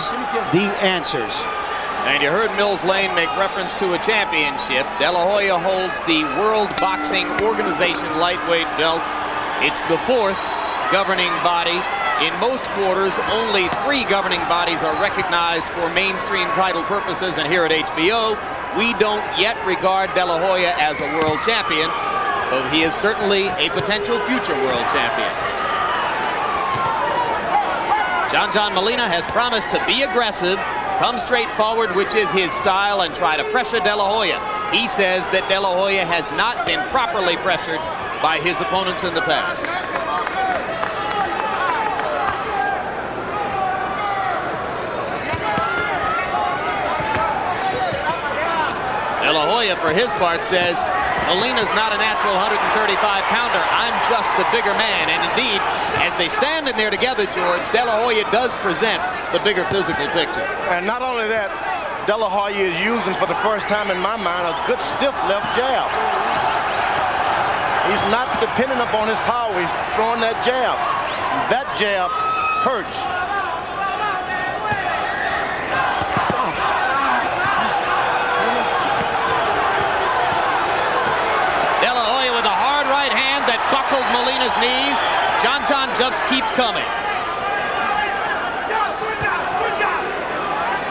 has the answers. And you heard Mills Lane make reference to a championship. De La Hoya holds the World Boxing Organization lightweight belt. It's the 4th governing body. In most quarters, only 3 governing bodies are recognized for mainstream title purposes, and here at HBO, we don't yet regard De La Hoya as a world champion, but he is certainly a potential future world champion. John Molina has promised to be aggressive, come straight forward, which is his style, and try to pressure De La Hoya. He says that De La Hoya has not been properly pressured by his opponents in the past. De La Hoya, for his part, says, Molina's not a natural 135-pounder. I'm just the bigger man. And indeed, as they stand in there together, George, De La Hoya does present the bigger physical picture. And not only that, De La Hoya is using, for the first time in my mind, a good stiff left jab. He's not dependent upon his power. He's throwing that jab. That jab hurts. Buckled Molina's knees. John just keeps coming.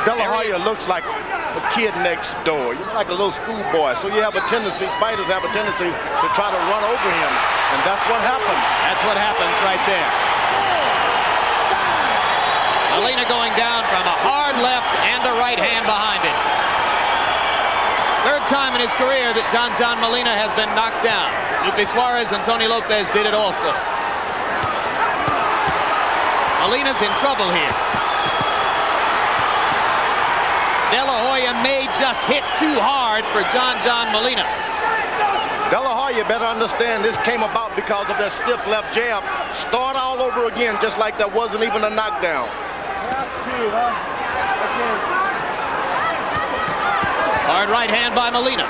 De La Hoya looks like the kid next door. You're like a little schoolboy. So you have a tendency, fighters have a tendency to try to run over him. And that's what happens. That's what happens right there. Molina going down from a hard left and a right hand behind it. 3rd time in his career that John Molina has been knocked down. Lupe Suarez and Tony Lopez did it also. Molina's in trouble here. De La Hoya may just hit too hard for John Molina. De La Hoya better understand this came about because of that stiff left jab. Start all over again, just like that wasn't even a knockdown. Hard right hand by Molina.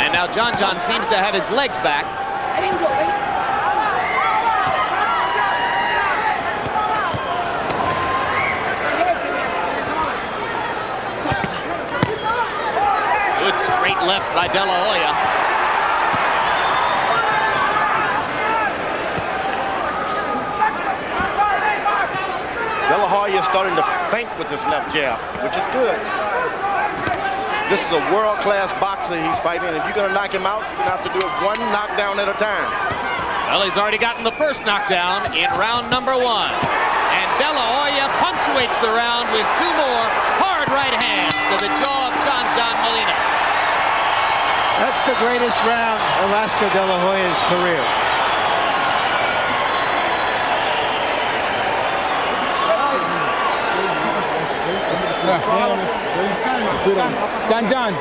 And now John seems to have his legs back. Good straight left by De La Hoya. De La Hoya is starting to feint with his left jab, which is good. This is a world-class boxer he's fighting. If you're going to knock him out, you're going to have to do it one knockdown at a time. Well, he's already gotten the first knockdown in round number 1. And De La Hoya punctuates the round with 2 more hard right hands to the jaw of John Molina. That's the greatest round of Oscar De La Hoya's career. John,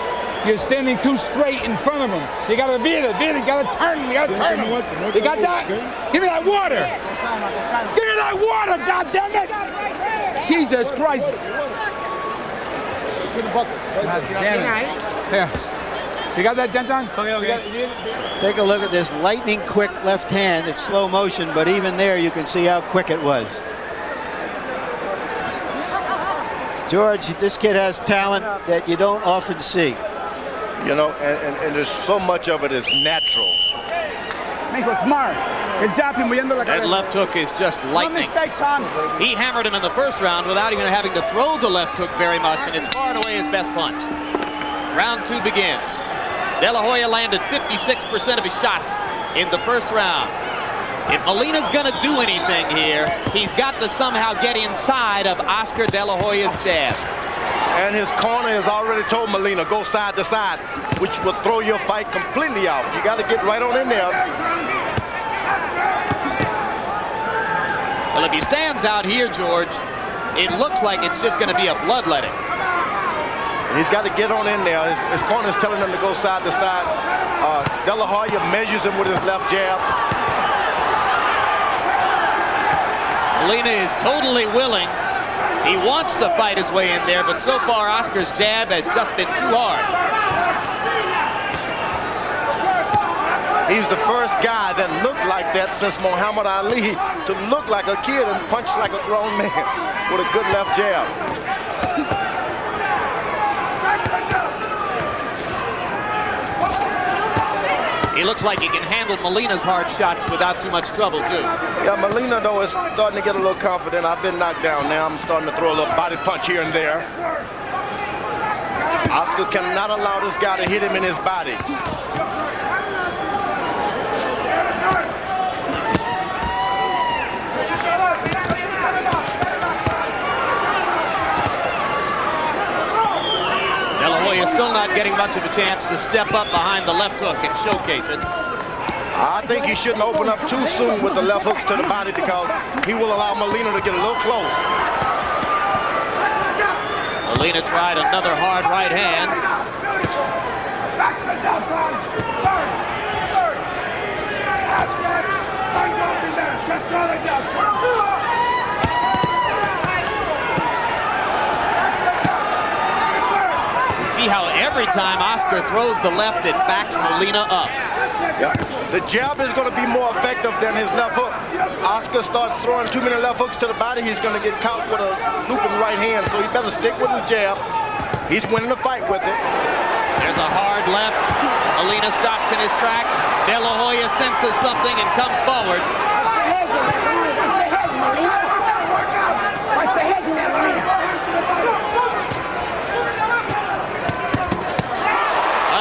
you're standing too straight in front of him. You gotta veer, you gotta turn him. You got that? Give me that water. Give me that water, goddammit! Jesus Christ. Here. You got that, John? Okay. Take a look at this lightning quick left hand. It's slow motion, but even there you can see how quick it was. George, this kid has talent that you don't often see. You know, and there's so much of it is natural. That left hook is just lightning. He hammered him in the first round without even having to throw the left hook very much, and it's far and away his best punch. Round 2 begins. De La Hoya landed 56% of his shots in the first round. If Molina's going to do anything here, he's got to somehow get inside of Oscar De La Hoya's jab. And his corner has already told Molina, go side to side, which will throw your fight completely off. You got to get right on in there. Well, if he stands out here, George, it looks like it's just going to be a bloodletting. He's got to get on in there. His corner's telling him to go side to side. De La Hoya measures him with his left jab. Molina is totally willing. He wants to fight his way in there, but so far Oscar's jab has just been too hard. He's the first guy that looked like that since Muhammad Ali to look like a kid and punch like a grown man with a good left jab. He looks like he can handle Molina's hard shots without too much trouble, too. Yeah, Molina, though, is starting to get a little confident. I've been knocked down now. I'm starting to throw a little body punch here and there. Oscar cannot allow this guy to hit him in his body. De La Hoya still not getting much of a chance to step up behind the left hook and showcase it. I think he shouldn't open up too soon with the left hooks to the body because he will allow Molina to get a little close. Molina tried another hard right hand. You see how every time Oscar throws the left, it backs Molina up. Yeah. The jab is going to be more effective than his left hook. Oscar starts throwing too many left hooks to the body, he's going to get caught with a looping right hand, so he better stick with his jab. He's winning the fight with it. There's a hard left. Molina stops in his tracks. De La Hoya senses something and comes forward. Watch the heads in there, Molina.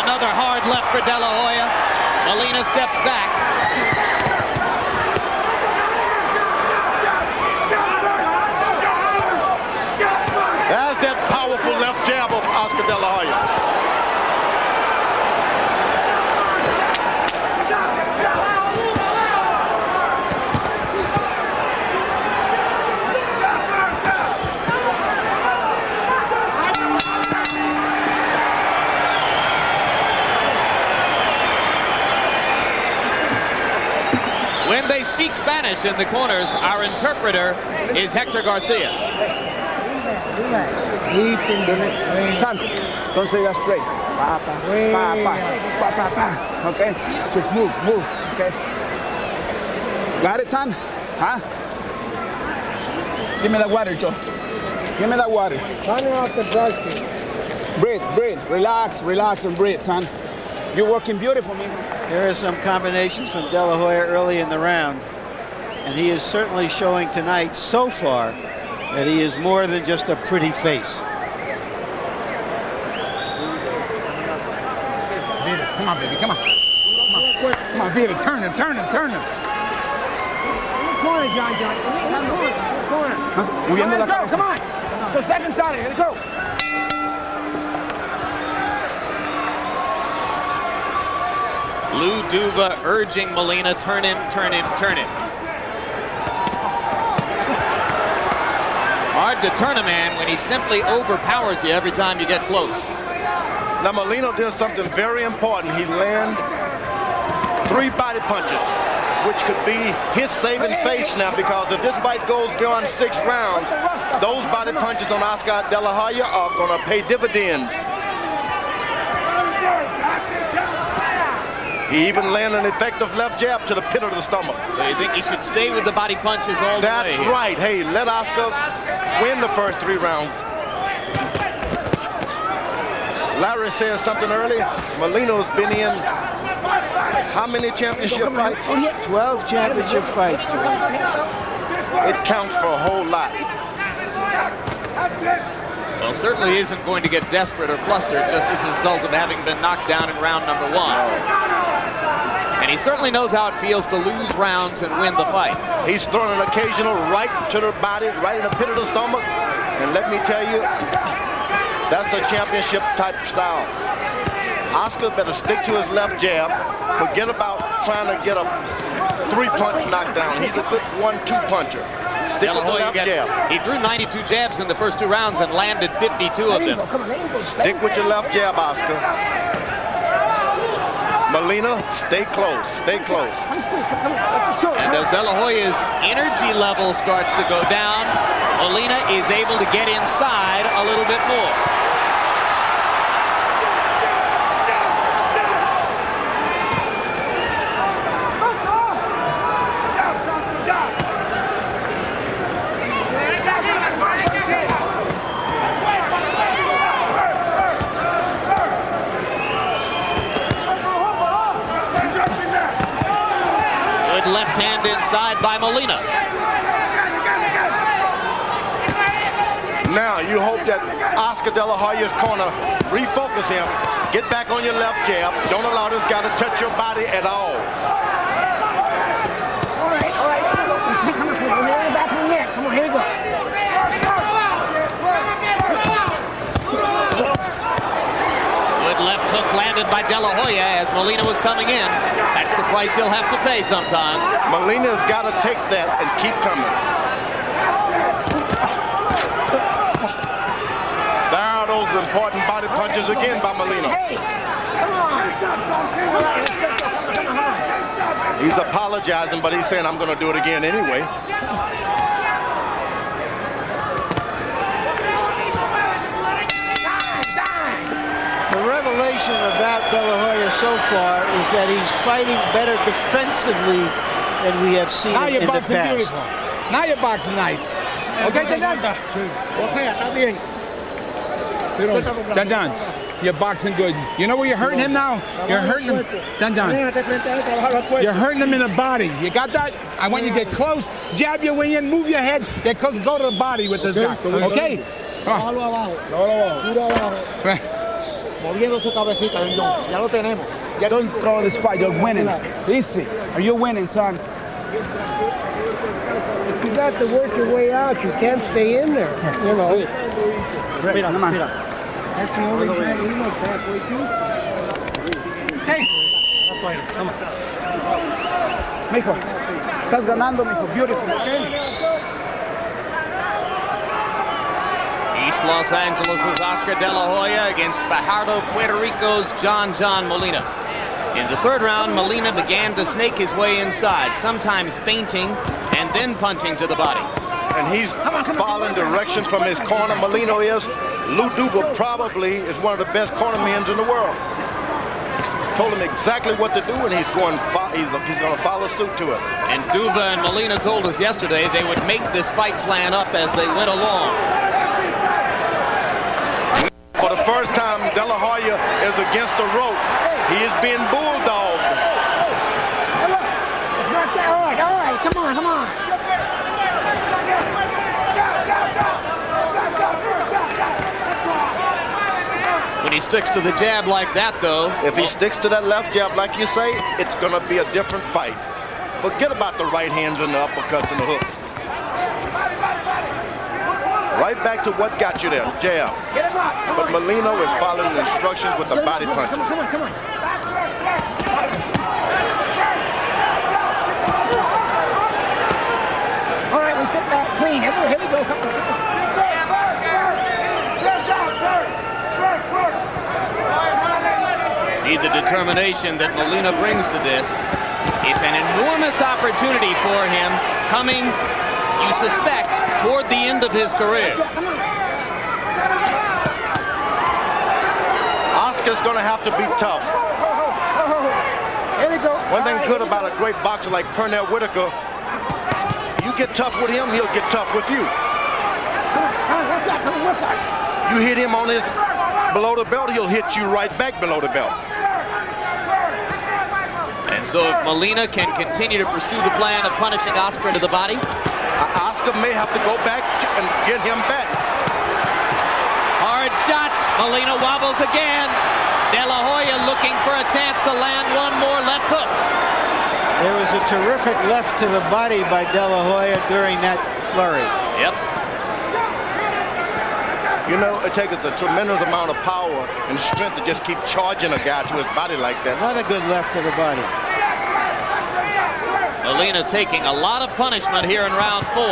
Another hard left for De La Hoya. Molina steps back. There's that powerful left jab of Oscar De La Hoya. When they speak Spanish in the corners, our interpreter is Hector Garcia. Son, don't stay that straight. Pa, pa, pa, pa, pa, pa. Okay? Just move, okay? Got it, son? Huh? Give me that water, Joe. Give me that water. Turn it off the brush. Breathe. Relax, and breathe, son. You're working beautiful, man. There are some combinations from De La Hoya early in the round, and he is certainly showing tonight so far that he is more than just a pretty face. Vita, come on, baby, come on. Come on, Vita, turn him. In the corner, John. In the corner. Let's go, come on. Let's go second side, let's go. Lou Duva urging Molina, turn him. Hard to turn a man when he simply overpowers you every time you get close. Now Molina did something very important. He landed 3 body punches, which could be his saving face now, because if this fight goes beyond 6 rounds, those body punches on Oscar De La Hoya are going to pay dividends. He even landed an effective left jab to the pit of the stomach. So you think he should stay with the body punches all the way? That's right. Hey, let Oscar win the first 3 rounds. Larry said something earlier. Molina's been in how many championship fights? 12 championship fights. It counts for a whole lot. Well, certainly isn't going to get desperate or flustered just as a result of having been knocked down in round number 1. And he certainly knows how it feels to lose rounds and win the fight. He's throwing an occasional right to the body, right in the pit of the stomach. And let me tell you, that's a championship type style. Oscar better stick to his left jab. Forget about trying to get a 3-punch knockdown. He's a good 1-2 puncher. Stick with the left jab. He threw 92 jabs in the first 2 rounds and landed 52 of them. Stick with your left jab, Oscar. Molina, stay close. And as De La Hoya's energy level starts to go down, Molina is able to get inside a little bit more. hand inside by Molina. Now you hope that Oscar De La Hoya's corner refocus him. Get back on your left jab. Don't allow this guy to touch your body at all. All right. Come on, we're back from there. Come on, here we go. Good left hook landed by De La Hoya as Molina was coming in. That's the price he'll have to pay sometimes. Molina's got to take that and keep coming. There are those important body punches again by Molina. Hey, come on. All right, let's go. Come on. He's apologizing, but he's saying, I'm going to do it again anyway. The revelation about De La Hoya so far is that he's fighting better defensively than we have seen Now in you're the boxing past. beautiful. Now you're boxing nice. Okay, John, you're boxing good. You know where you're hurting him now? You're hurting him. John, you're hurting him in the body. You got that? I want you to get close, jab your way in, move your head, get close, go to the body with this guy. Okay? Moviendo su cabecita, ya lo tenemos. Don't throw this fight, you're winning. Easy. Are you winning, son? You got to work your way out. You can't stay in there. You know. Mira, come on. That's the only time he looks halfway through. Hey. Come on. Mijo, estás ganando, mijo. Beautiful, okay? East Los Angeles' Oscar De La Hoya against Fajardo, Puerto Rico's John Molina. In the third round, Molina began to snake his way inside, sometimes feinting and then punching to the body. And he's following direction from his corner. Molina is. Lou Duva probably is one of the best cornermen in the world. Told him exactly what to do, and he's going to follow suit to it. And Duva and Molina told us yesterday they would make this fight plan up as they went along. For the first time, De La Hoya is against the rope. He is being bulldogged. It's not that. All right. Come on. When he sticks to the jab like that, though. If he sticks to that left jab, like you say, it's going to be a different fight. Forget about the right hands and the uppercuts and the hooks. Right back to what got you there, jab. But Molina is following the instructions with the body punches. Come on. All right, we sit back clean. Here we go. Come on. See the determination that Molina brings to this. It's an enormous opportunity for him coming, you suspect, toward the end of his career. Oscar's going to have to be tough. Here we go. One thing good about a great boxer like Pernell Whitaker, you get tough with him, he'll get tough with you. Come on, work out. You hit him on his below the belt, he'll hit you right back below the belt. And so if Molina can continue to pursue the plan of punishing Oscar to the body, Oscar may have to go back and get him back. hard shots. Molina wobbles again. De La Hoya looking for a chance to land one more left hook. There was a terrific left to the body by De La Hoya during that flurry. Yep. You know, it takes a tremendous amount of power and strength to just keep charging a guy to his body like that. Another good left to the body. Molina taking a lot of punishment here in round 4. All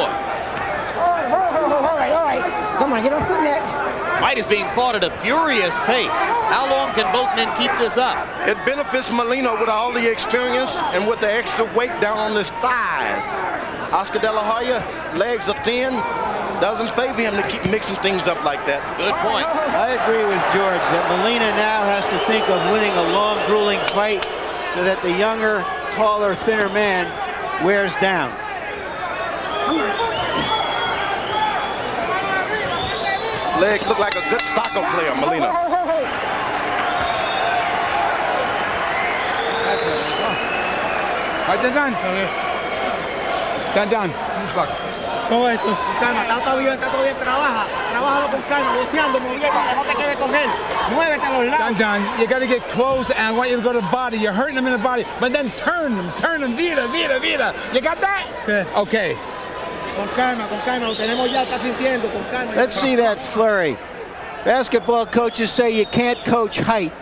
right. Come on, get off the neck. Fight is being fought at a furious pace. How long can both men keep this up? It benefits Molina with all the experience and with the extra weight down on his thighs. Oscar De La Hoya, legs are thin. Doesn't favor him to keep mixing things up like that. Good point. I agree with George that Molina now has to think of winning a long, grueling fight so that the younger, taller, thinner man wears down. Legs look like a good soccer player, Molina. Down. Fuck. Todo esto. Calma, está todo bien, trabaja. Trabájalo con calma, boteando, moviendo, no te quedes con él. Muévete a los lados. Down. You got to get close, and I want you to go to the body. You're hurting him in the body, but then turn him. Vida. You got that? Okay. Con calma, lo tenemos ya, está sintiendo, con calma. Let's see that flurry. Basketball coaches say you can't coach height.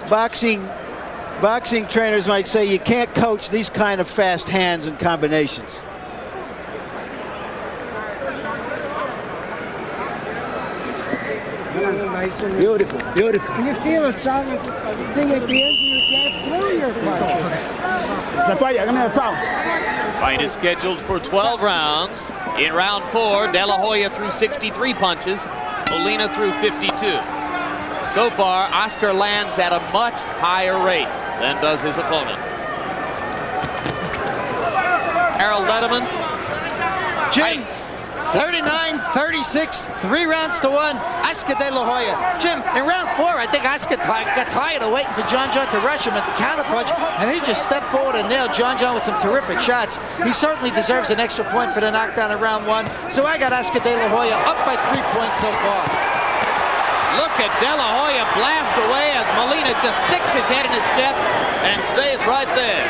Boxing trainers might say you can't coach these kind of fast hands and combinations. Beautiful. And you feel a solid thing at the end, you get through your punch. La toalla, give me the towel. Fight is scheduled for 12 rounds. In round 4, De La Hoya threw 63 punches. Molina threw 52. So far, Oscar lands at a much higher rate than does his opponent. Harold Letterman. Jim, 39-36, 3 rounds to 1. Oscar De La Hoya. Jim, in round 4, I think Oscar got tired of waiting for John to rush him at the counterpunch, and he just stepped forward and nailed John with some terrific shots. He certainly deserves an extra point for the knockdown in round 1. So I got Oscar De La Hoya up by 3 points so far. Look at De La Hoya blast away as Molina just sticks his head in his chest and stays right there.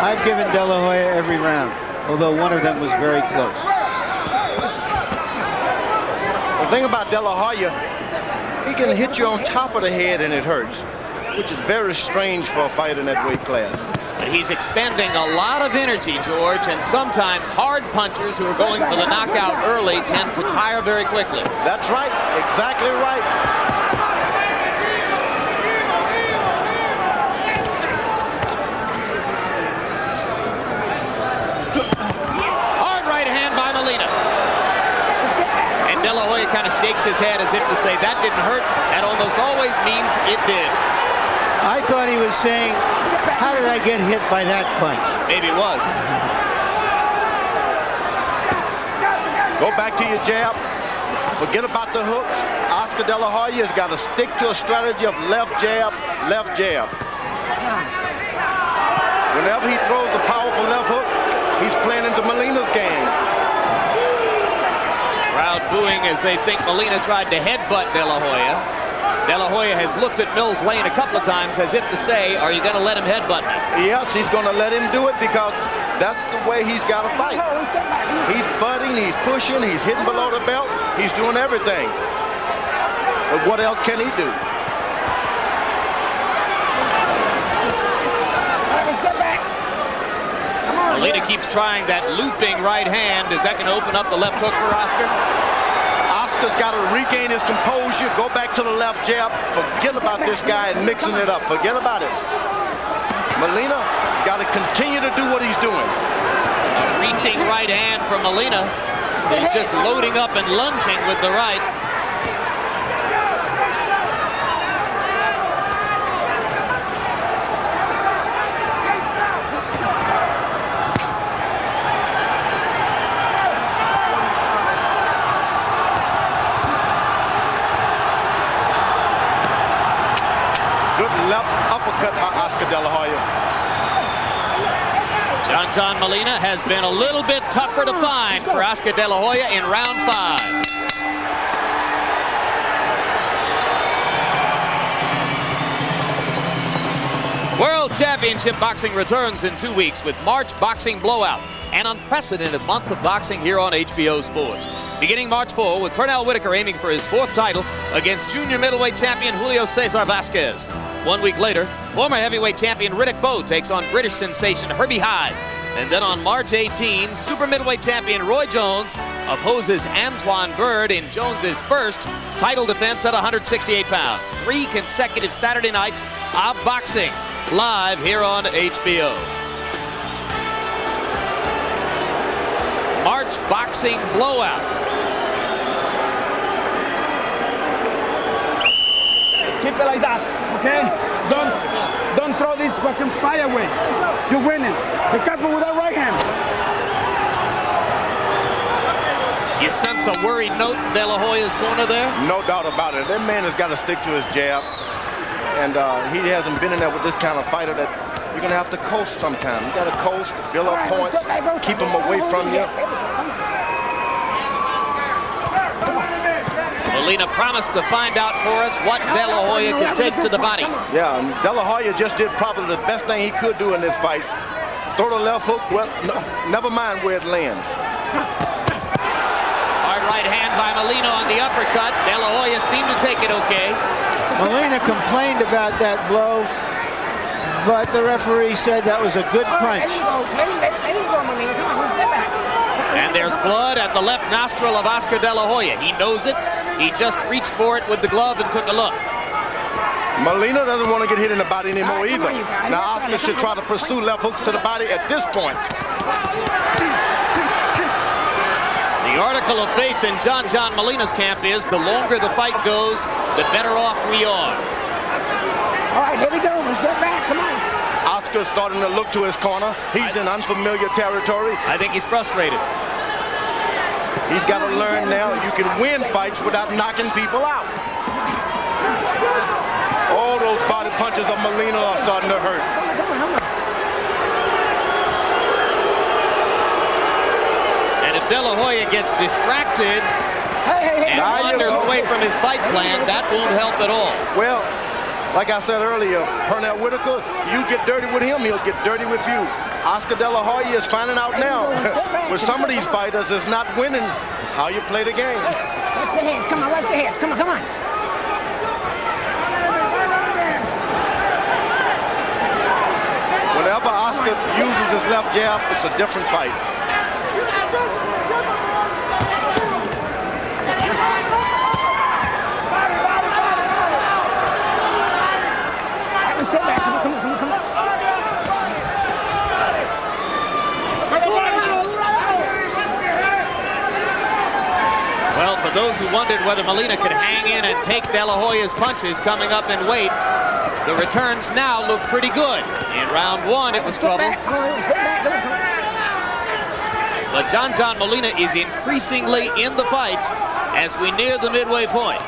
I've given De La Hoya every round, although one of them was very close. The thing about De La Hoya, he can hit you on top of the head and it hurts, which is very strange for a fighter in that weight class. But he's expending a lot of energy, George, and sometimes hard punchers who are going for the knockout early tend to tire very quickly. That's right, exactly right. Hard right hand by Molina. And De La Hoya kind of shakes his head as if to say that didn't hurt. That almost always means it did. I thought he was saying, how did I get hit by that punch? Maybe it was. Go back to your jab. Forget about the hooks. Oscar De La Hoya has got to stick to a strategy of left jab, left jab. Whenever he throws the powerful left hooks, he's playing into Molina's game. Crowd booing as they think Molina tried to headbutt De La Hoya. De La Hoya has looked at Mills Lane a couple of times as if to say, are you going to let him headbutt me? Yes, he's going to let him do it because that's the way he's got to fight. He's butting, he's pushing, he's hitting below the belt, he's doing everything. But what else can he do? Molina keeps trying that looping right hand. Is that going to open up the left hook for Oscar? Oscar's got to regain his composure, go back to the left jab, forget about this guy and mixing it up. Forget about it. Molina got to continue to do what he's doing. A reaching right hand from Molina. He's just loading up and lunging with the right. Left uppercut by Oscar De La Hoya. John Molina has been a little bit tougher to find for Oscar De La Hoya in round 5. World Championship Boxing returns in 2 weeks with March Boxing Blowout, an unprecedented month of boxing here on HBO Sports. Beginning March 4 with Pernell Whitaker aiming for his 4th title against junior middleweight champion Julio Cesar Vasquez. 1 week later, former heavyweight champion Riddick Bowe takes on British sensation Herbie Hyde. And then on March 18, super middleweight champion Roy Jones opposes Antoine Bird in Jones's first title defense at 168 pounds. 3 consecutive Saturday nights of boxing live here on HBO. March Boxing Blowout. Keep it like that, okay? Don't throw this fucking fire away. You're winning. Be careful with that right hand. You sense a worried note in De La Hoya's corner there? No doubt about it. That man has got to stick to his jab. And he hasn't been in there with this kind of fighter that you're going to have to coast sometime. You got to coast, build up points, keep them away from you. Molina promised to find out for us what De La Hoya can take to the body. Yeah, and De La Hoya just did probably the best thing he could do in this fight. Throw the left hook, well, no, never mind where it lands. Hard right hand by Molina on the uppercut. De La Hoya seemed to take it okay. Molina complained about that blow, but the referee said that was a good punch. Let him go, Molina. Come on, step back. And there's blood at the left nostril of Oscar De La Hoya. He knows it. He just reached for it with the glove and took a look. Molina doesn't want to get hit in the body anymore either. Now Oscar should try to pursue left hooks to the body at this point. The article of faith in John Molina's camp is the longer the fight goes, the better off we are. All right, here we go. One step back. Come on. Oscar's starting to look to his corner. He's in unfamiliar territory. I think he's frustrated. He's got to learn now you can win fights without knocking people out. All those body punches of Molina are starting to hurt. And if De La Hoya gets distracted and wanders away from his fight plan, that won't help at all. Well, like I said earlier, Pernell Whitaker, you get dirty with him, he'll get dirty with you. Oscar De La Hoya is finding out now. With some of these fighters, it's not winning. It's how you play the game. Watch the hands. Come on, right the hands. Come on, come on. Whenever Oscar uses his left jab, it's a different fight. Step back. Come on, come on, come on, come on. Well, for those who wondered whether Molina could hang in and take De La Hoya's punches coming up in weight, the returns now look pretty good. In round one, it was trouble. But John Molina is increasingly in the fight as we near the midway point.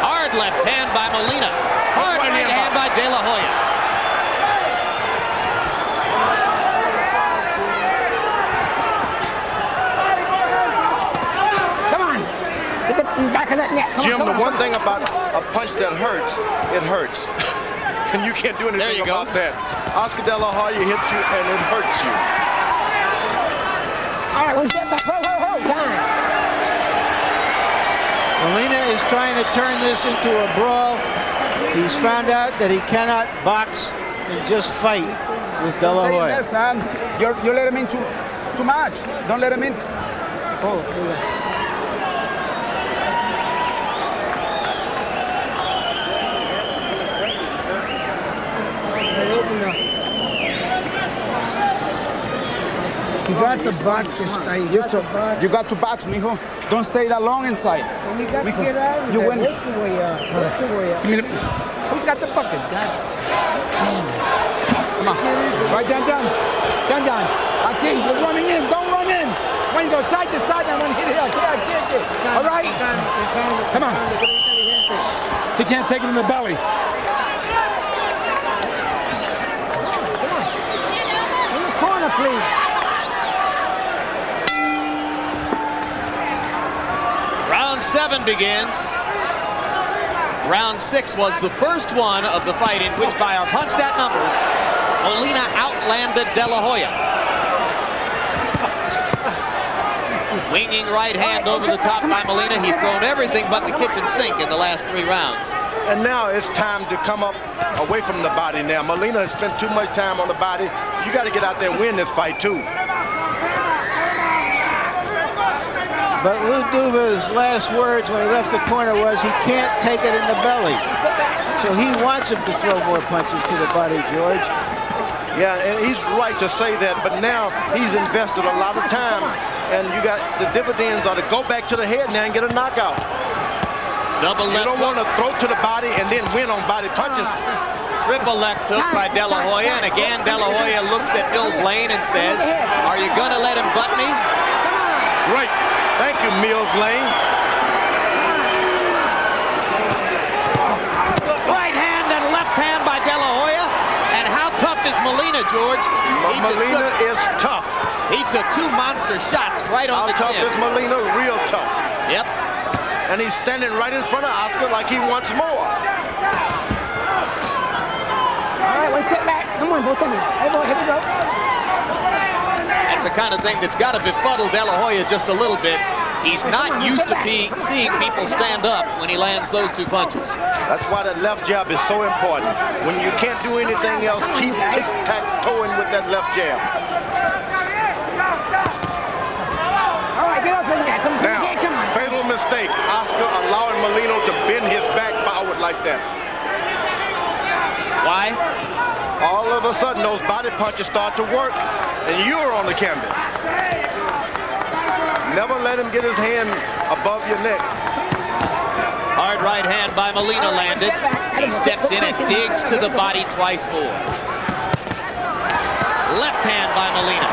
Hard left hand by Molina. Hard right hand by De La Hoya. Back of that neck. Jim, the one thing about a punch that hurts, it hurts. And you can't do anything about that. Oscar De La Hoya hits you and it hurts you. All right, one step back. Ho, time. Molina is trying to turn this into a brawl. He's found out that he cannot box and just fight with De La Hoya. There, son. You let him in too much. Don't let him in. Oh, you got to box. You got to box, mijo. Don't stay that long inside. Mijo, you win. Who's got the bucket? Come on. Right, John. Okay, you're running in. Don't run in. When you go side to side, I'm going to hit it. All right? Come on. He can't take it in the belly. In the corner, please. Round 7 begins. Round 6 was the first one of the fight in which, by our punch stat numbers, Molina outlanded De La Hoya. Winging right hand over the top by Molina. He's thrown everything but the kitchen sink in the last 3 rounds. And now it's time to come up away from the body now. Molina has spent too much time on the body. You got to get out there and win this fight too. But Lou Duva's last words when he left the corner was he can't take it in the belly. So he wants him to throw more punches to the body, George. Yeah, and he's right to say that, but now he's invested a lot of time, and you got the dividends are to go back to the head now and get a knockout. Double left. You don't want to throw to the body and then win on body punches. Triple left hook by De La Hoya, and again De La Hoya looks at Mills Lane and says, "Are you gonna let him butt me?" Right. Thank you, Mills Lane. Right hand and left hand by De La Molina, George. Molina is tough. He took 2 monster shots right on the How tough chin. is Molina? Real tough. Yep. And he's standing right in front of Oscar like he wants more. All right, let's sit back. Come on, both of you. Hey, boy, here we go. That's the kind of thing that's got to befuddle De La Hoya just a little bit. He's not used to seeing people stand up when he lands those 2 punches. That's why that left jab is so important. When you can't do anything else, keep tic-tac-toeing with that left jab. All right, get off of that. Come on. Fatal mistake. Oscar allowing Molina to bend his back forward like that. Why? All of a sudden, those body punches start to work, and you're on the canvas. Never let him get his hand above your neck. Hard right hand by Molina landed. He steps in and digs to the body twice more. Left hand by Molina.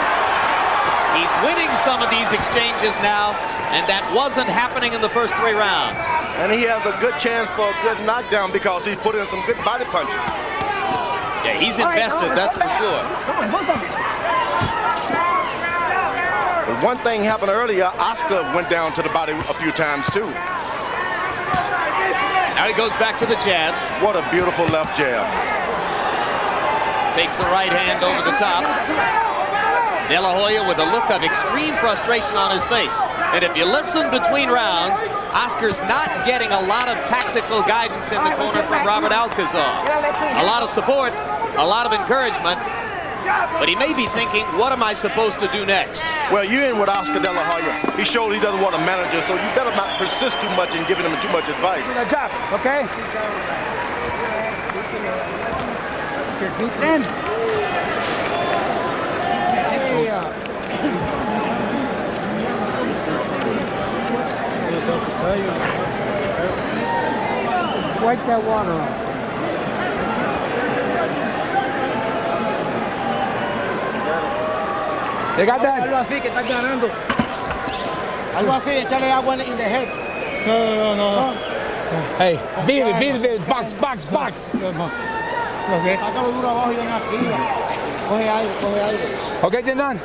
He's winning some of these exchanges now, and that wasn't happening in the first 3 rounds. And he has a good chance for a good knockdown because he's put in some good body punches. Yeah, he's invested, that's for sure. Come on, both of you. One thing happened earlier, Oscar went down to the body a few times too. Now he goes back to the jab. What a beautiful left jab. Takes the right hand over the top. De La Hoya with a look of extreme frustration on his face. And if you listen between rounds, Oscar's not getting a lot of tactical guidance in the corner from Robert Alcazar. A lot of support, a lot of encouragement. But he may be thinking, what am I supposed to do next? Well, you're in with Oscar De La Hoya. He showed he doesn't want a manager, so you better not persist too much in giving him too much advice. Good job, okay? Keep in. Wipe that water off. You got that? Algo así que está ganando. Algo así, echarle agua in the head. No. Hey, beat it. Box. Sácalo duro abajo y ven arriba. Coge aire. Okay, Jindan.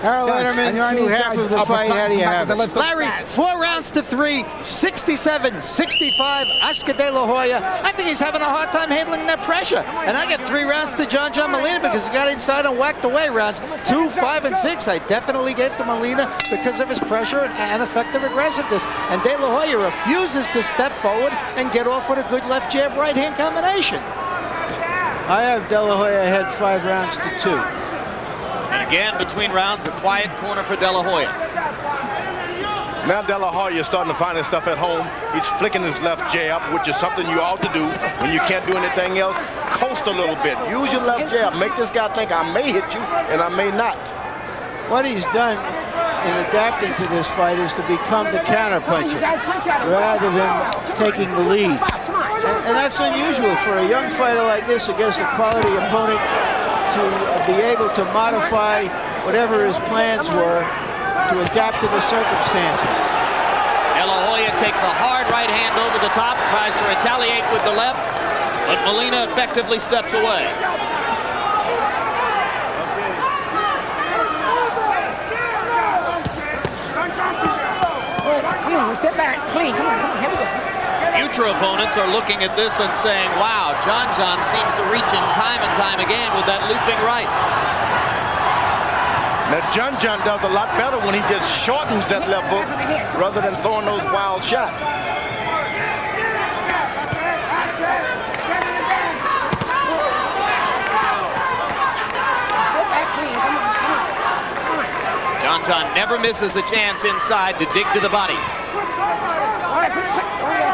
Harold Letterman, through half of the fight, how do you have it? Larry, 4 rounds to 3, 67-65, Oscar De La Hoya. I think he's having a hard time handling that pressure. And I get 3 rounds to John Molina because he got inside and whacked away. Rounds 2, 5, and 6, I definitely gave to Molina because of his pressure and effective aggressiveness. And De La Hoya refuses to step forward and get off with a good left jab, right hand combination. I have De La Hoya ahead 5 rounds to 2. And again, between rounds, a quiet corner for De La Hoya. Now De La Hoya is starting to find his stuff at home. He's flicking his left jab, which is something you ought to do when you can't do anything else. Coast a little bit. Use your left jab. Make this guy think I may hit you and I may not. What he's done in adapting to this fight is to become the counterpuncher rather than taking the lead. And that's unusual for a young fighter like this against a quality opponent to be able to modify whatever his plans were to adapt to the circumstances. De La Hoya takes a hard right hand over the top, tries to retaliate with the left, but Molina effectively steps away. Come on, step back, clean, come on, here we go. Future opponents are looking at this and saying, wow, John seems to reach him time and time again with that looping right. Now John does a lot better when he just shortens that left hook rather than throwing those wild shots. John never misses a chance inside to dig to the body.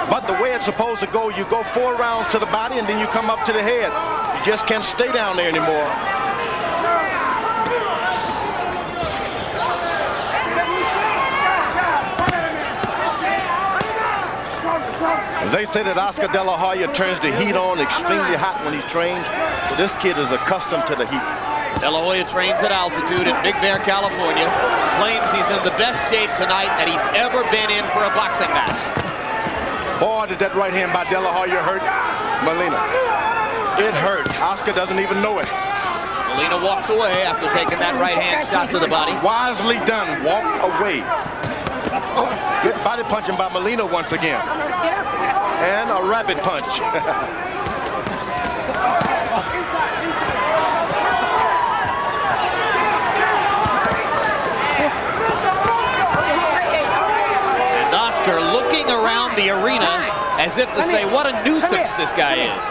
But the way it's supposed to go, you go 4 rounds to the body and then you come up to the head. You just can't stay down there anymore. They say that Oscar De La Hoya turns the heat on extremely hot when he trains, so this kid is accustomed to the heat. De La Hoya trains at altitude in Big Bear, California. Claims he's in the best shape tonight that he's ever been in for a boxing match. Boy, did that right hand by De La Hoya hurt Molina. It hurt. Oscar doesn't even know it. Molina walks away after taking that right-hand shot to the body. Wisely done. Walk away. Good body punching by Molina once again. And a rabbit punch. And Oscar looking around the arena as if to say, what a nuisance this guy is.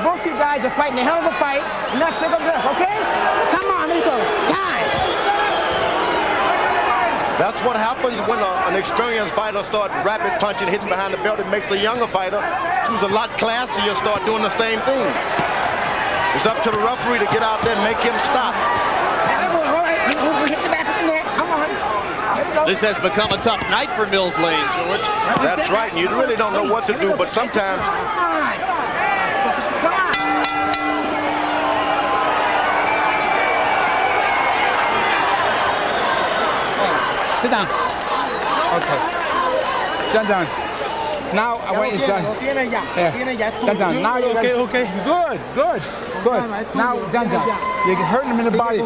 Both you guys are fighting a hell of a fight. Enough circle breath, okay? Come on, let's go. Time. That's what happens when an experienced fighter starts rapid punching, hitting behind the belt. It makes a younger fighter who's a lot classier start doing the same thing. It's up to the referee to get out there and make him stop. All right, hit the back of the neck. Come on. This has become a tough night for Mills Lane, George. That's right, and you really don't know what to do, but sometimes... Sit down. Okay. Sit down. Now I want you to sit down. Now you're okay. Good. Now, John. You can hurt him in the body,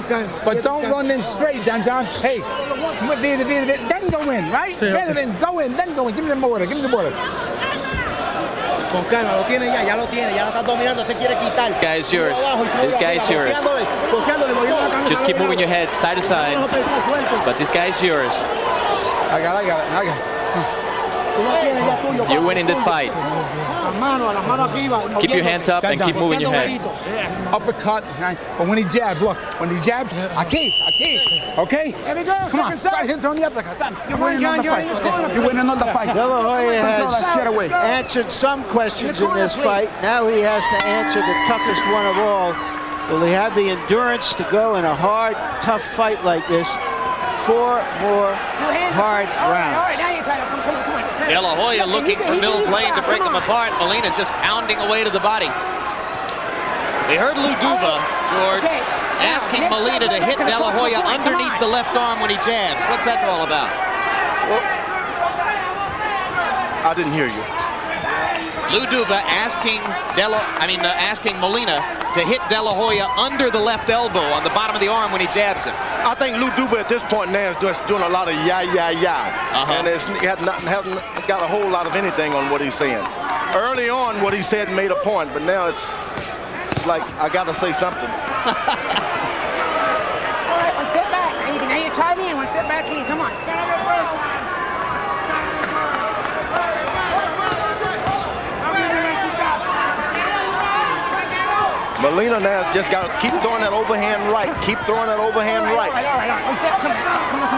but don't run in straight, John. Hey, then go in, right? Go in. Give me the water. Con calma, lo tiene ya lo tiene, ya lo está dominando, te quiere quitar. This guy's yours. This guy's yours. Just keep moving your head side to side. But this guy's yours. I got it. You're winning this fight. Keep your hands up and keep moving your head. Uppercut, but when he jabs, look, aquí, okay? There we go. Come on, start hitting on the uppercut. You're winning another fight. De La Hoya has answered some questions in this fight. Now he has to answer the toughest one of all. Will he have the endurance to go in a hard, tough fight like this? 4 more hard rounds. All right, now you're trying to come on. De La Hoya looking for Mills Lane to break him apart. Molina just pounding away to the body. We heard Lou Duva, George, asking Molina to hit De La Hoya underneath the left arm when he jabs. What's that all about? Well, I didn't hear you. Lou Duva asking Molina to hit De La Hoya under the left elbow on the bottom of the arm when he jabs him. I think Lou Duva at this point now is just doing a lot of yeah. And he hasn't got a whole lot of anything on what he's saying. Early on, what he said made a point, but now it's like, I got to say something. All right, one step back. Now you're tied in. One step back in. Come on. Molina now has just got to keep throwing that overhand right. Keep throwing that overhand right. All right. One step. Come on.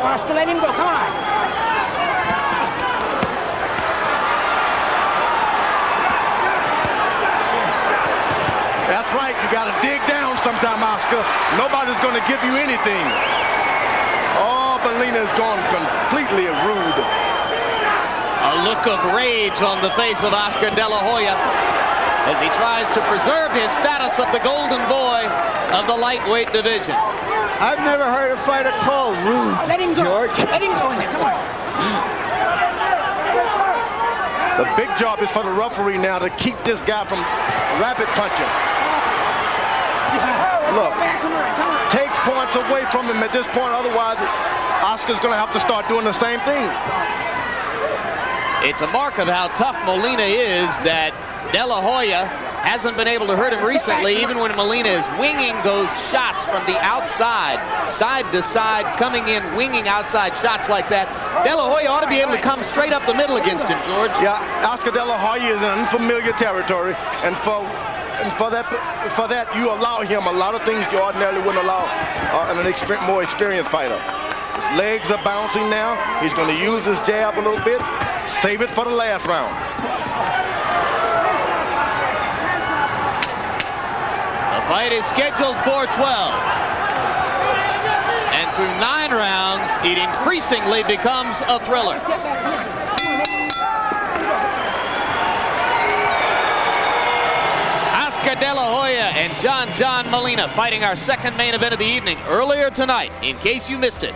Oscar, let him go. Come on. That's right. You got to dig down sometime, Oscar. Nobody's going to give you anything. Oh, Molina's gone completely rude. A look of rage on the face of Oscar De La Hoya as he tries to preserve his status of the golden boy of the lightweight division. I've never heard a fighter called rude, Let him go. George. Let him go in there. Come on. The big job is for the referee now to keep this guy from rapid punching. Look, take points away from him at this point. Otherwise, Oscar's going to have to start doing the same things. It's a mark of how tough Molina is that De La Hoya hasn't been able to hurt him recently, even when Molina is winging those shots from the outside, side to side, coming in, winging outside shots like that. De La Hoya ought to be able to come straight up the middle against him, George. Yeah, Oscar De La Hoya is in unfamiliar territory, and for that you allow him a lot of things you ordinarily wouldn't allow an more experienced fighter. His legs are bouncing now. He's going to use his jab a little bit. Save it for the last round. The fight is scheduled for 12. And through 9 rounds, it increasingly becomes a thriller. Oscar De La Hoya and John Molina fighting our second main event of the evening. Earlier tonight, in case you missed it,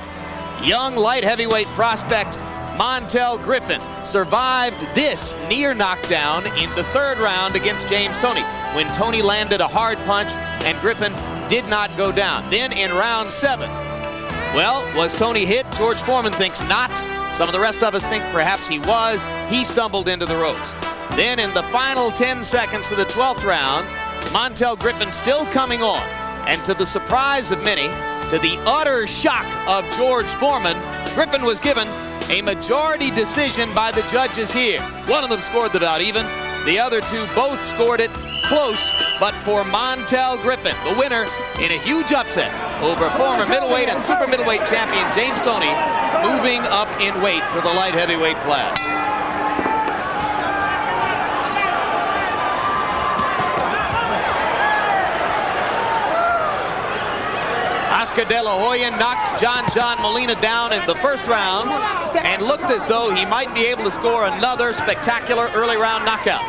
young light heavyweight prospect Montel Griffin survived this near knockdown in the third round against James Toney, when Toney landed a hard punch and Griffin did not go down. Then in round 7, well, was Toney hit? George Foreman thinks not. Some of the rest of us think perhaps he was. He stumbled into the ropes. Then in the final 10 seconds of the 12th round, Montel Griffin still coming on. And to the surprise of many, to the utter shock of George Foreman, Griffin was given a majority decision by the judges here. One of them scored the bout even. The other two both scored it close, but for Montel Griffin, the winner in a huge upset over former middleweight and super middleweight champion James Toney, moving up in weight to the light heavyweight class. Oscar De La Hoya knocked John Molina down in the first round and looked as though he might be able to score another spectacular early round knockout.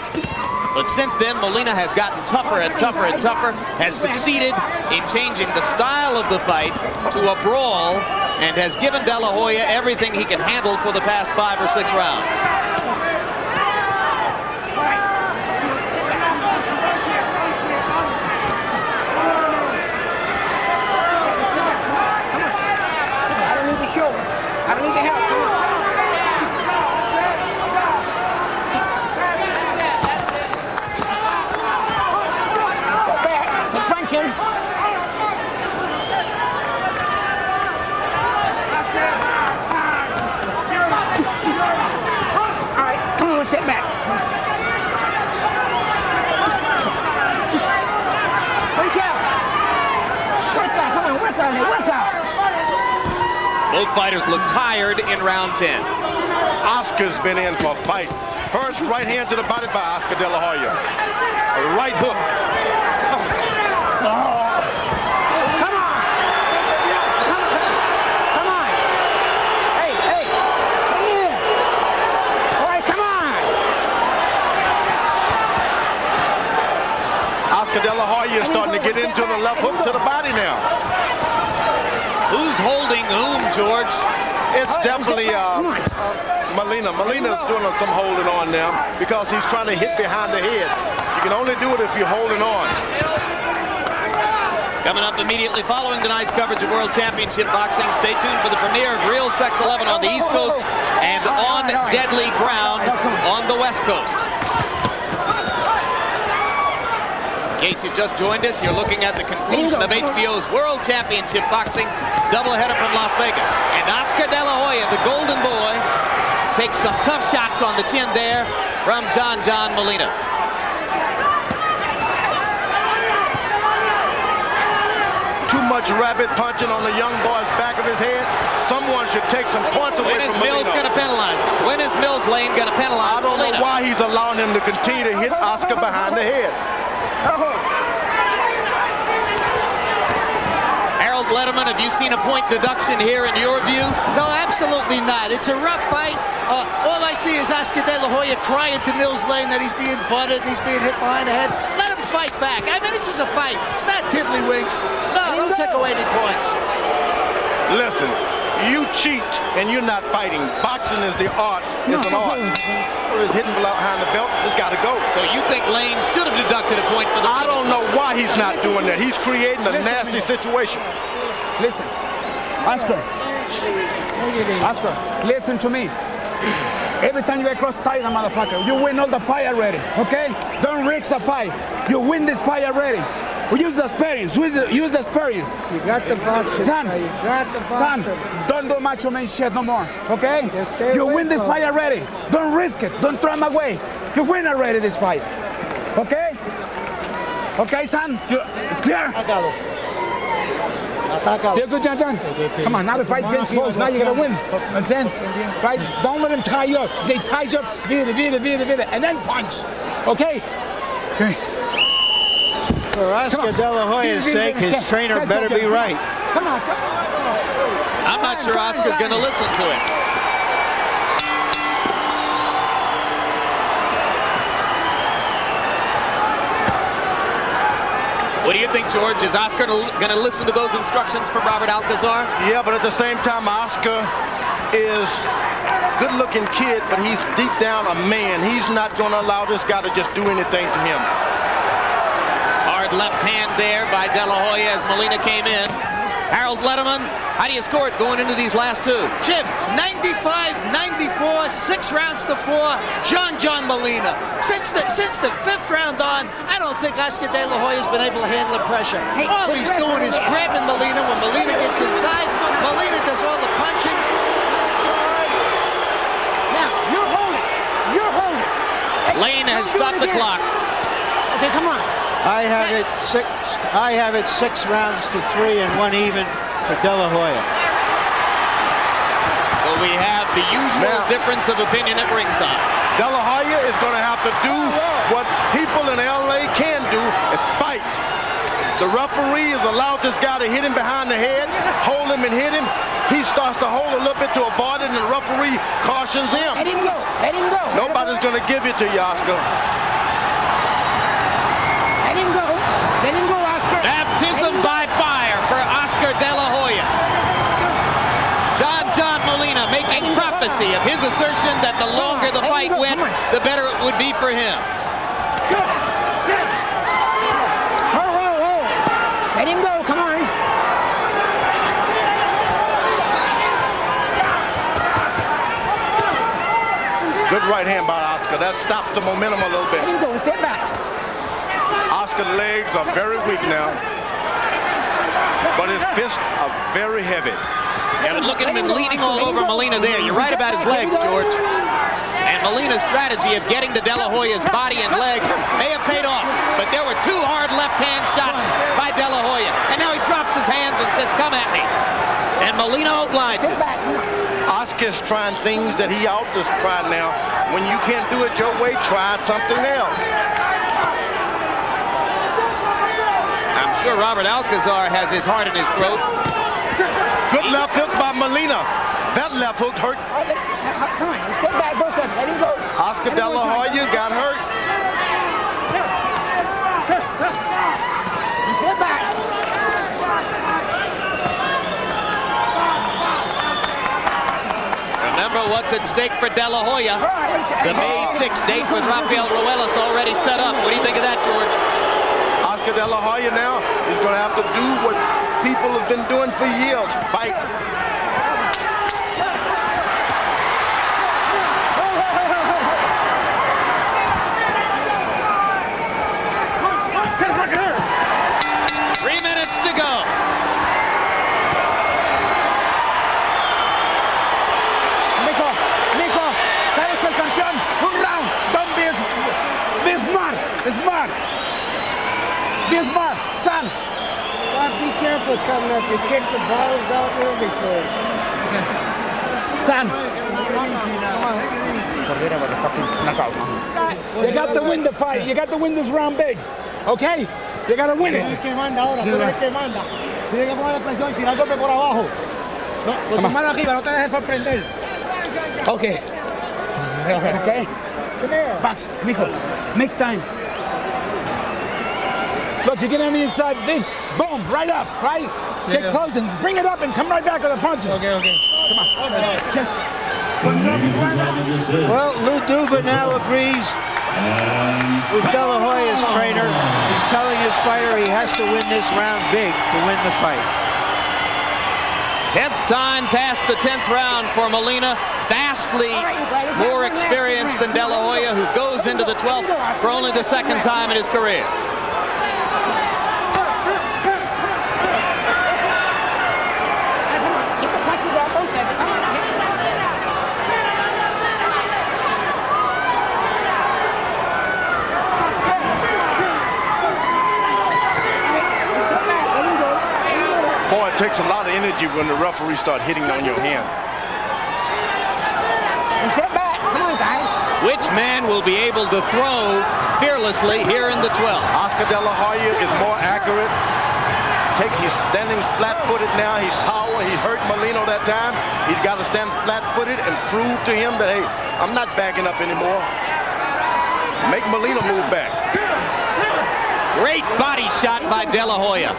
But since then, Molina has gotten tougher and tougher and tougher, has succeeded in changing the style of the fight to a brawl, and has given De La Hoya everything he can handle for the past 5 or 6 rounds. I don't need the help. Come on. Go back to punching. All right, come on, sit back. Punch out. Work out, come on, work on it, work out. Both fighters look tired in round 10. Oscar's been in for a fight. First right hand to the body by Oscar De La Hoya. A right hook. Come on. Come on. Hey. Come here. All right, come on. Oscar De La Hoya is starting to get into the left hook to the body now. Who's holding whom, George? It's definitely Molina. Molina's doing some holding on now because he's trying to hit behind the head. You can only do it if you're holding on. Coming up immediately following tonight's coverage of World Championship Boxing, stay tuned for the premiere of Real Sex 11 on the East Coast and On Deadly Ground on the West Coast. In case you've just joined us, you're looking at the conclusion of HBO's World Championship Boxing doubleheader from Las Vegas. And Oscar De La Hoya, the golden boy, takes some tough shots on the chin there from John Molina. Too much rabbit punching on the young boy's back of his head. Someone should take some points away from Molina. When is Mills going to penalize? When is Mills Lane going to penalize Molina? I don't know why he's allowing him to continue to hit Oscar behind the head. Harold Letterman, have you seen a point deduction here in your view? No, absolutely not. It's a rough fight. All I see is Oscar De La Hoya crying to Mills Lane that he's being butted and he's being hit behind the head. Let him fight back. I mean, this is a fight. It's not tiddlywinks. No, don't take away any points. Listen, you cheat and you're not fighting. Boxing is the art. It's an art. He's hitting behind the belt. It's got to go. So you think Lane should have deducted a point for the... I don't know why he's not doing that. He's creating a nasty situation. Listen, Oscar, listen to me. Every time you get close, tie the motherfucker. You win all the fight already, okay? Don't risk the fight. You win this fight already. We use the experience. Use the experience. You got the boxing. Son, You got the boxing. don't do macho man shit no more, okay? You win this fight already. Don't risk it. Don't throw him away. You win already this fight, okay? Okay, son? It's clear? Feel good, John? Come on, now the fight's getting close. Now you're going to win. Understand? Right? Don't let them tie you up. They tie you up, and then punch. Okay? Okay. For Oscar De La Hoya's sake, his trainer better be right. Come on. I'm not sure Oscar's going to listen to him. What do you think, George? Is Oscar going to listen to those instructions from Robert Alcazar? Yeah, but at the same time, Oscar is good-looking kid, but he's deep down a man. He's not going to allow this guy to just do anything to him. Hard left hand there by De La Hoya as Molina came in. Harold Letterman, how do you score it going into these last two? Jim, 95-94, 6 rounds to 4, John Molina. Since the 5th round on, I don't think Oscar De La Hoya's been able to handle the pressure. All he's doing is grabbing Molina. When Molina gets inside, Molina does all the punching. Now, you're holding. You're holding. Lane has stopped the clock. Okay, come on. I have it 6 rounds to 3 and 1 even for De La Hoya. So we have the usual difference of opinion at ringside. De La Hoya is going to have to do what people in LA can do, is fight. The referee has allowed this guy to hit him behind the head, hold him and hit him. He starts to hold a little bit to avoid it, and the referee cautions him. Let him go. Let him go. Nobody's going to give it to you, Oscar. Let him go. Let him go, Oscar. Baptism by fire for Oscar De La Hoya. John Molina making prophecy of his assertion that the longer the fight went, the better it would be for him. Whoa. Let him go. Come on. Good right hand by Oscar. That stops the momentum a little bit. Let him go and sit back. Oscar's legs are very weak now, but his fists are very heavy. Yeah, but look at him leaning all over Molina there. You're right about his legs, George. And Molina's strategy of getting to De La Hoya's body and legs may have paid off, but there were 2 hard left-hand shots by De La Hoya. And now he drops his hands and says, come at me. And Molina obliges. Oscar's trying things that he ought to try now. When you can't do it your way, try something else. I'm sure Robert Alcazar has his heart in his throat. Good left hook by Molina. That left hook hurt. Come on, step back, both of them. Let him go. Oscar De La Hoya got hurt. Step back. Remember what's at stake for De La Hoya. The May 6th date with Rafael Ruelas already set up. What do you think of that, George? Oscar De La Hoya now is going to have to do what people have been doing for years, fight. To go. Mijo, eres el campeón. Un round. Don't be smart. Be smart, son. Be careful coming up. You kick the balls out and everything. Son. You got to win the fight. You got to win this round big. Okay? You got to win it. Tú eres el que manda ahora, tú eres el que manda. Tienes que poner presión y tirar golpe por abajo. No, con tu mano arriba, no te dejes sorprender. Okay. Okay. Come here. Box, mijo. Make time. Look, you get on the inside, then boom, right up, right? Get close and bring it up and come right back with the punches. Okay. Come on. Just. Well, Lou Duva now agrees with De La Hoya's trainer. He's telling his fighter he has to win this round big to win the fight. 10th time past the 10th round for Molina. Vastly more experienced than De La Hoya, who goes into the 12th for only the 2nd time in his career. Boy, it takes a lot of energy when the referee starts hitting on your hand. Step back. Come on, guys. Which man will be able to throw fearlessly here in the 12th? Oscar De La Hoya is more accurate. He's standing flat-footed now. He's power. He hurt Molina that time. He's got to stand flat-footed and prove to him that, hey, I'm not backing up anymore. Make Molina move back. Great body shot by De La Hoya.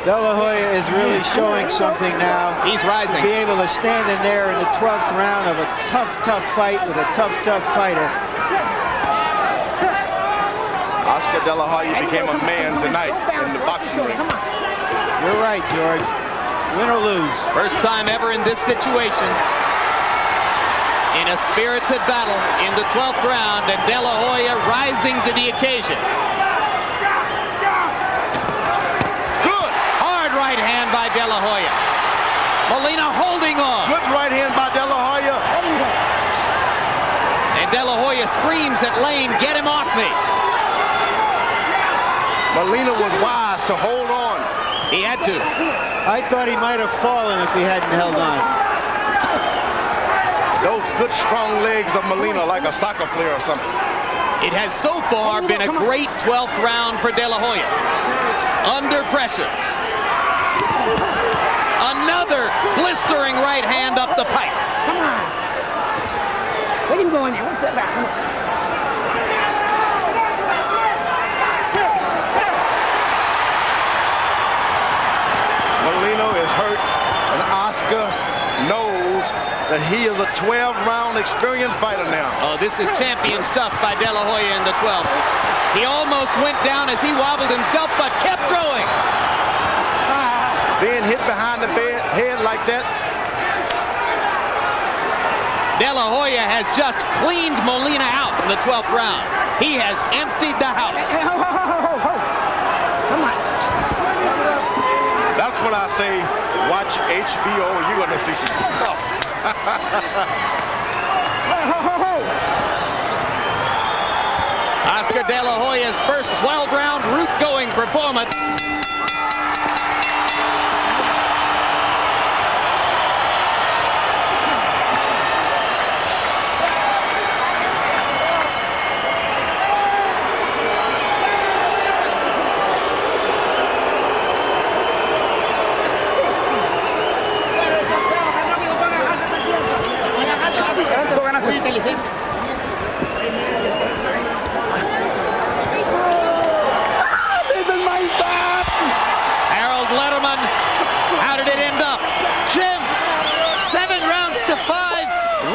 De La Hoya is really showing something now. He's rising. To be able to stand in there in the 12th round of a tough fight with a tough fighter. Oscar De La Hoya became a man tonight in the boxing ring. You're right, George. Win or lose. First time ever in this situation. In a spirited battle in the 12th round, and De La Hoya rising to the occasion. Good. Hard right hand by De La Hoya. Molina holding on. Good right hand by De La Hoya. And De La Hoya screams at Lane, "Get him off me." Molina was wise to hold on. He had to. I thought he might have fallen if he hadn't held on. Those good strong legs of Molina, like a soccer player or something. It has so far been a great 12th round for De La Hoya. Under pressure. Another blistering right hand up the pipe. Come on. Let him go in there. Let's sit back. Come on. Molina is hurt, and Oscar knows that he is a 12-round experienced fighter now. Oh, this is champion stuff by De La Hoya in the 12th. He almost went down as he wobbled himself, but kept throwing. Being hit behind the head like that. De La Hoya has just cleaned Molina out in the 12th round. He has emptied the house. Hey, ho. Come on. That's when I say, watch HBO, you're going to see some stuff. Oscar De La Hoya's first 12-round route-going performance. Harold Letterman, how did it end up? Jim, 7 rounds to 5,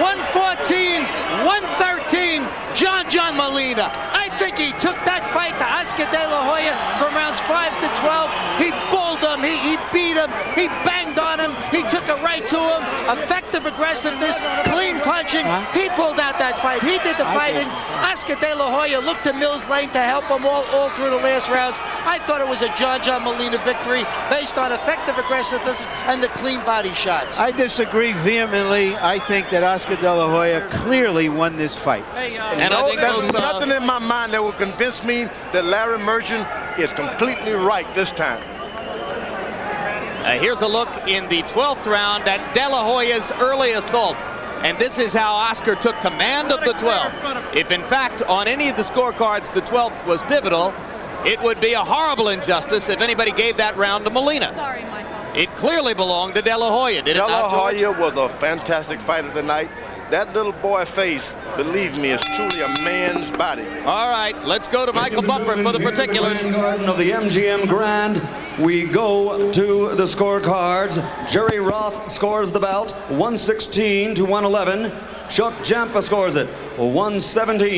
114, 113, John Molina. I think he took that fight to Oscar De La Hoya from rounds 5 to 12. He bulled him, he beat him, he banged on him, he took a right to him, effective aggressiveness, clean punching. He pulled out that fight. He did the fighting. Oscar De La Hoya looked to Mills Lane to help him all through the last rounds. I thought it was a John Molina victory based on effective aggressiveness and the clean body shots. I disagree vehemently. I think that Oscar De La Hoya clearly won this fight. And I think there's nothing in my mind that will convince me that Larry Merchant is completely right this time. Here's a look in the 12th round at De La Hoya's early assault. And this is how Oscar took command of the 12th. If, in fact, on any of the scorecards the 12th was pivotal, it would be a horrible injustice if anybody gave that round to Molina. Sorry, Michael. It clearly belonged to De La Hoya, did it not, George? De La Hoya was a fantastic fighter tonight. That little boy face, believe me, is truly a man's body. All right, let's go to Michael Buffer for the particulars. Garden of the MGM Grand. We go to the scorecards. Jerry Roth scores the bout 116 to 111. Chuck Jampa scores it 117.